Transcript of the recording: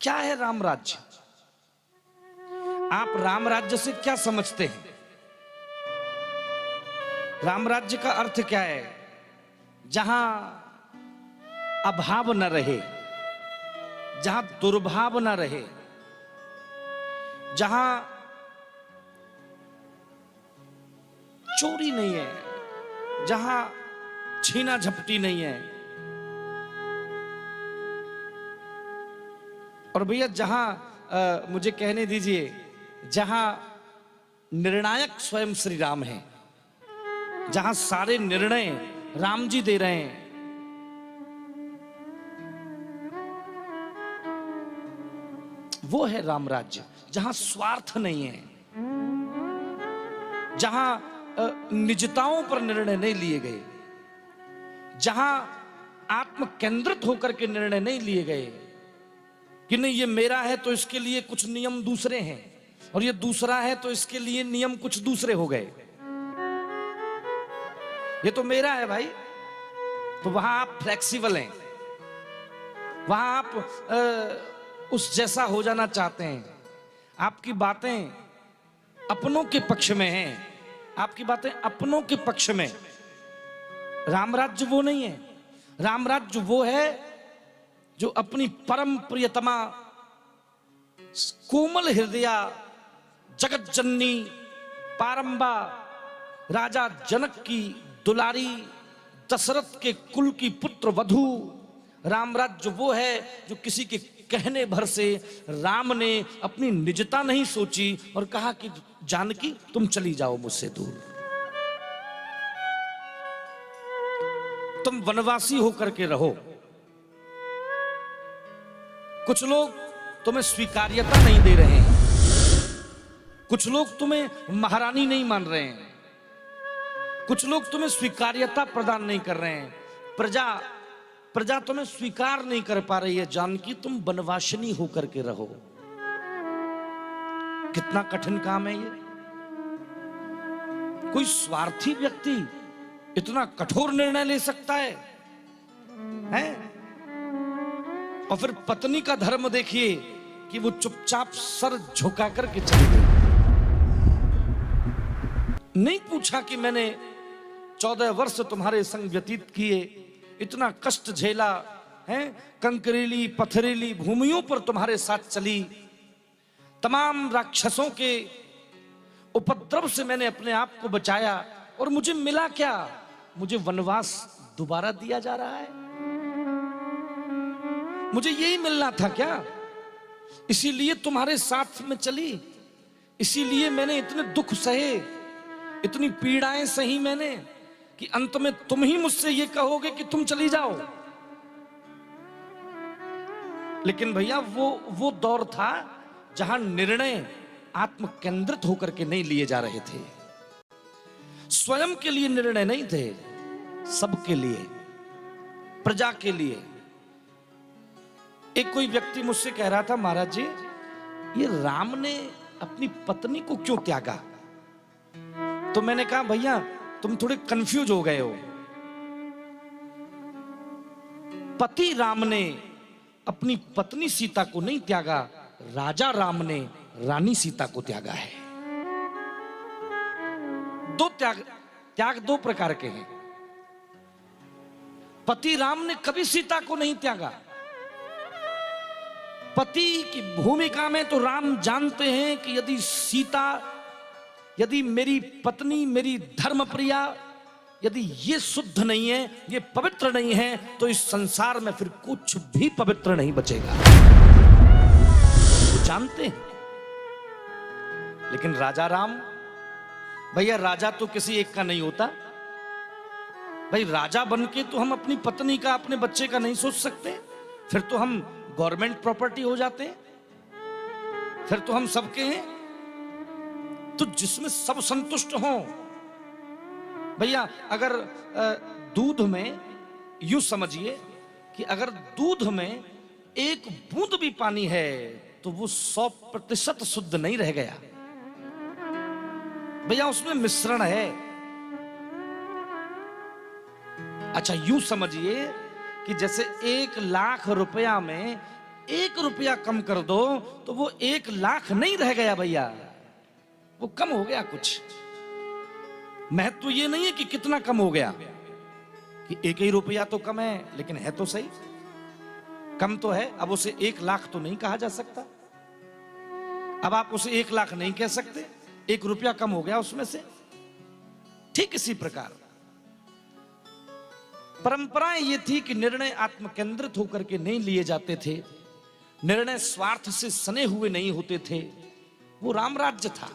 क्या है राम राज्य? आप राम राज्य से क्या समझते हैं? राम राज्य का अर्थ क्या है? जहां अभाव न रहे, जहां दुर्भाव न रहे, जहां चोरी नहीं है, जहां छीना झपटी नहीं है, और भैया जहां मुझे कहने दीजिए, जहां निर्णायक स्वयं श्री राम है, जहां सारे निर्णय राम जी दे रहे हैं, वो है राम राज्य। जहां स्वार्थ नहीं है, जहां निजताओं पर निर्णय नहीं लिए गए, जहां आत्म केंद्रित होकर के निर्णय नहीं लिए गए कि नहीं ये मेरा है तो इसके लिए कुछ नियम दूसरे हैं, और ये दूसरा है तो इसके लिए नियम कुछ दूसरे हो गए। ये तो मेरा है भाई, तो वहां आप फ्लेक्सिबल हैं, वहां आप उस जैसा हो जाना चाहते हैं, आपकी बातें अपनों के पक्ष में हैं, आपकी बातें अपनों के पक्ष में। राम राज्य वो नहीं है। राम राज्य वो है जो अपनी परम प्रियतमा कोमल हृदया जगत जननी पारंबा राजा जनक की दुलारी दशरथ के कुल की पुत्र वधू। राम राज्य वो है जो किसी के कहने भर से राम ने अपनी निजता नहीं सोची और कहा कि जानकी तुम चली जाओ मुझसे दूर, तुम वनवासी होकर के रहो। कुछ लोग तुम्हें स्वीकार्यता नहीं दे रहे हैं, कुछ लोग तुम्हें महारानी नहीं मान रहे हैं, कुछ लोग तुम्हें स्वीकार्यता प्रदान नहीं कर रहे हैं, प्रजा तुम्हें स्वीकार नहीं कर पा रही है। जानकी तुम वनवासिनी होकर के रहो। कितना कठिन काम है ये। कोई स्वार्थी व्यक्ति इतना कठोर निर्णय ले सकता है, हैं? और फिर पत्नी का धर्म देखिए कि वो चुपचाप सर झुका करके चली गई। नहीं पूछा कि मैंने 14 वर्ष तुम्हारे संग व्यतीत किए, इतना कष्ट झेला है, कंकरीली पथरीली भूमियों पर तुम्हारे साथ चली, तमाम राक्षसों के उपद्रव से मैंने अपने आप को बचाया, और मुझे मिला क्या? मुझे वनवास दोबारा दिया जा रहा है। मुझे यही मिलना था क्या? इसीलिए तुम्हारे साथ में चली, इसीलिए मैंने इतने दुख सहे, इतनी पीड़ाएं सही मैंने, कि अंत में तुम ही मुझसे ये कहोगे कि तुम चली जाओ। लेकिन भैया वो दौर था जहां निर्णय आत्म केंद्रित होकर के नहीं लिए जा रहे थे, स्वयं के लिए निर्णय नहीं थे, सबके लिए, प्रजा के लिए। एक कोई व्यक्ति मुझसे कह रहा था, महाराज जी ये राम ने अपनी पत्नी को क्यों त्यागा? तो मैंने कहा भैया तुम थोड़े कंफ्यूज हो गए हो। पति राम ने अपनी पत्नी सीता को नहीं त्यागा, राजा राम ने रानी सीता को त्यागा है। दो त्याग दो प्रकार के हैं। पति राम ने कभी सीता को नहीं त्यागा। पति की भूमिका में तो राम जानते हैं कि यदि मेरी पत्नी, मेरी धर्मप्रिया, यदि ये शुद्ध नहीं है, ये पवित्र नहीं है, तो इस संसार में फिर कुछ भी पवित्र नहीं बचेगा, वो जानते हैं। लेकिन राजा राम, भैया राजा तो किसी एक का नहीं होता भाई। राजा बनके तो हम अपनी पत्नी का, अपने बच्चे का नहीं सोच सकते, फिर तो हम गवर्नमेंट प्रॉपर्टी हो जाते हैं, फिर तो हम सबके हैं। तो जिसमें सब संतुष्ट हों भैया। अगर दूध में, यूं समझिए कि अगर दूध में एक बूंद भी पानी है तो वो 100% शुद्ध नहीं रह गया भैया, उसमें मिश्रण है। अच्छा यूं समझिए कि जैसे 1 लाख रुपया में 1 रुपया कम कर दो तो वो 1 लाख नहीं रह गया भैया, वो कम हो गया कुछ। महत्व ये नहीं है कि कितना कम हो गया, कि 1 ही रुपया तो कम है, लेकिन है तो सही, कम तो है। अब उसे 1 लाख तो नहीं कहा जा सकता, अब आप उसे 1 लाख नहीं कह सकते, 1 रुपया कम हो गया उसमें से। ठीक इसी प्रकार परंपराएं ये थी कि निर्णय आत्म केंद्रित होकर के नहीं लिए जाते थे, निर्णय स्वार्थ से सने हुए नहीं होते थे। वो राम राज्य था।